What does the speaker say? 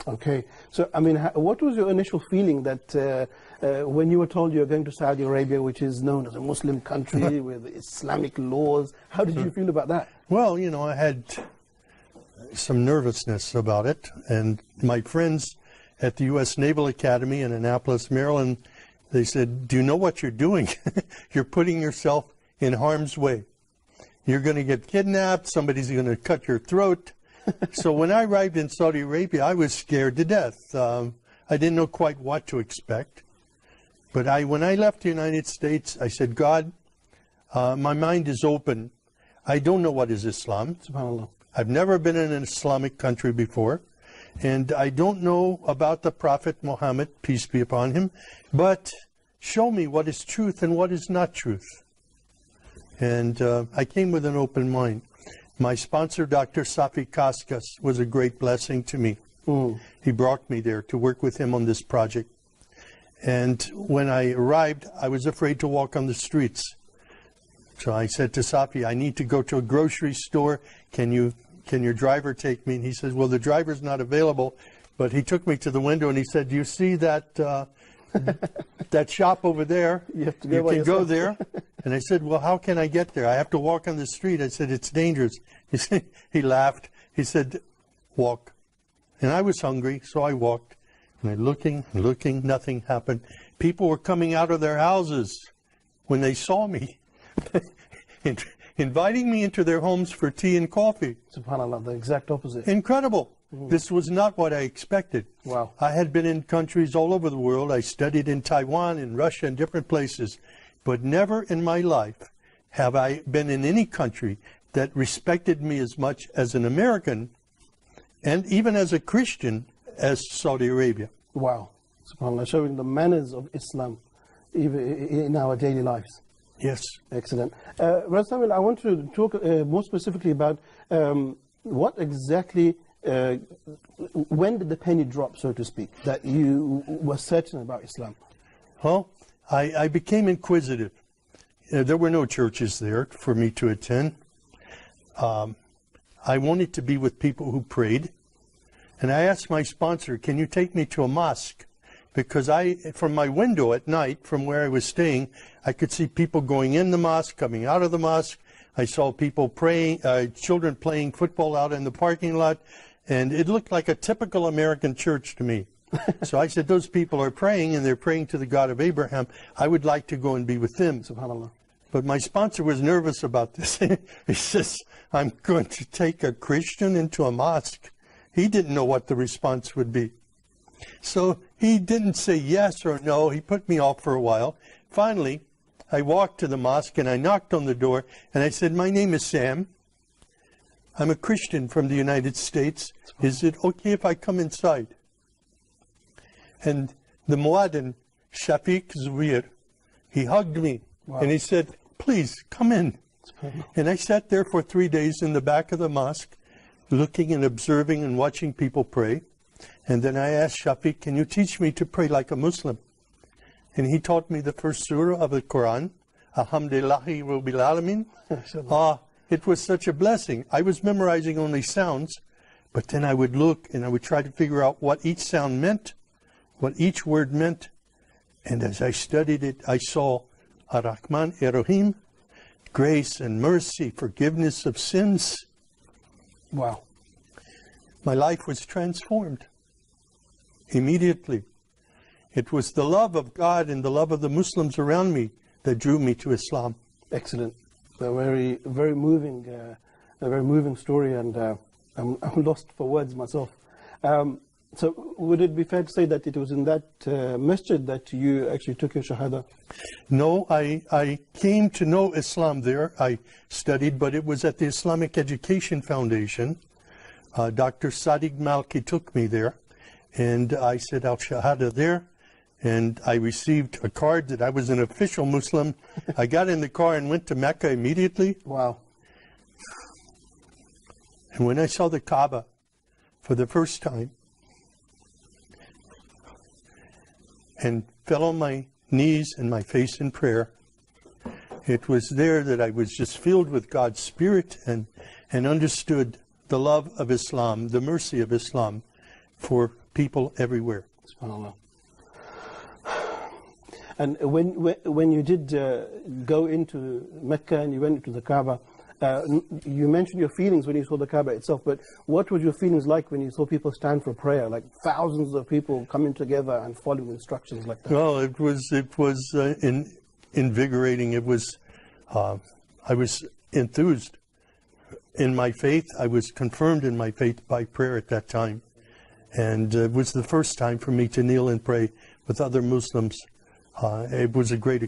Okay. So, I mean, what was your initial feeling that when you were told you were going to Saudi Arabia, which is known as a Muslim country with Islamic laws, how did you feel about that? Well, you know, I had some nervousness about it, and my friends at the U.S. Naval Academy in Annapolis, Maryland, they said, do you know what you're doing? You're putting yourself in harm's way. You're going to get kidnapped, somebody's going to cut your throat. So when I arrived in Saudi Arabia, I was scared to death. I didn't know quite what to expect. But when I left the United States, I said, God, my mind is open. I don't know what is Islam. SubhanAllah. I've never been in an Islamic country before. And I don't know about the Prophet Muhammad, peace be upon him. But show me what is truth and what is not truth. And I came with an open mind. My sponsor, Dr. Safi Kaskas, was a great blessing to me. He brought me there to work with him on this project. And when I arrived, I was afraid to walk on the streets. So I said to Safi, I need to go to a grocery store. Can your driver take me? And he says, well, the driver's not available. But he took me to the window and he said, do you see that that shop over there? You can go there. And I said, well, how can I get there? I have to walk on the street. I said, it's dangerous. He laughed. He said, walk. And I was hungry, so I walked. And I'm looking, nothing happened. People were coming out of their houses when they saw me, inviting me into their homes for tea and coffee. SubhanAllah, the exact opposite. Incredible. This was not what I expected. Wow. I had been in countries all over the world. I studied in Taiwan, in Russia, and different places. But never in my life have I been in any country that respected me as much as an American, and even as a Christian, as Saudi Arabia. Wow. SubhanAllah, showing the manners of Islam even in our daily lives. Yes. Excellent. Brother Samuel, I want to talk more specifically about what exactly, when did the penny drop, so to speak, that you were certain about Islam? Well, I became inquisitive. There were no churches there for me to attend. I wanted to be with people who prayed. And I asked my sponsor, can you take me to a mosque? Because from my window at night, from where I was staying, I could see people going in the mosque, coming out of the mosque. I saw people praying, children playing football out in the parking lot. And it looked like a typical American church to me. So I said, those people are praying, and they're praying to the God of Abraham. I would like to go and be with them. SubhanAllah. But my sponsor was nervous about this. He says, I'm going to take a Christian into a mosque. He didn't know what the response would be. So he didn't say yes or no. He put me off for a while. Finally, I walked to the mosque and I knocked on the door and I said, my name is Sam. I'm a Christian from the United States. Is it okay if I come inside? And the Muaddin, Shafiq Zubair, he hugged me. Wow. And he said, please come in. And I sat there for 3 days in the back of the mosque, looking and observing and watching people pray. And then I asked Shafiq, can you teach me to pray like a Muslim? And he taught me the first surah of the Quran, Alhamdulillahi Rabbil Alameen. It was such a blessing. I was memorizing only sounds, but then I would look and I would try to figure out what each sound meant, what each word meant. And as I studied it, I saw Ar-Rahman Ar-Rahim, grace and mercy, forgiveness of sins. Wow. My life was transformed immediately. It was the love of God and the love of the Muslims around me that drew me to Islam. Excellent. A very moving story, and I'm lost for words myself. So would it be fair to say that it was in that masjid that you actually took your Shahada? No, I came to know Islam there. I studied, but it was at the Islamic Education Foundation. Dr. Sadiq Malki took me there, and I said Al-Shahada there, and I received a card that I was an official Muslim. I got in the car and went to Mecca immediately. Wow. And when I saw the Kaaba for the first time, and fell on my knees and my face in prayer, it was there that I was just filled with God's Spirit and understood the love of Islam, the mercy of Islam for people everywhere. SubhanAllah. And when you did go into Mecca and you went into the Kaaba, you mentioned your feelings when you saw the Kaaba itself, but what were your feelings like when you saw people stand for prayer, like thousands of people coming together and following instructions like that? Well, it was invigorating. It was, I was enthused in my faith. I was confirmed in my faith by prayer at that time. And it was the first time for me to kneel and pray with other Muslims. It was a great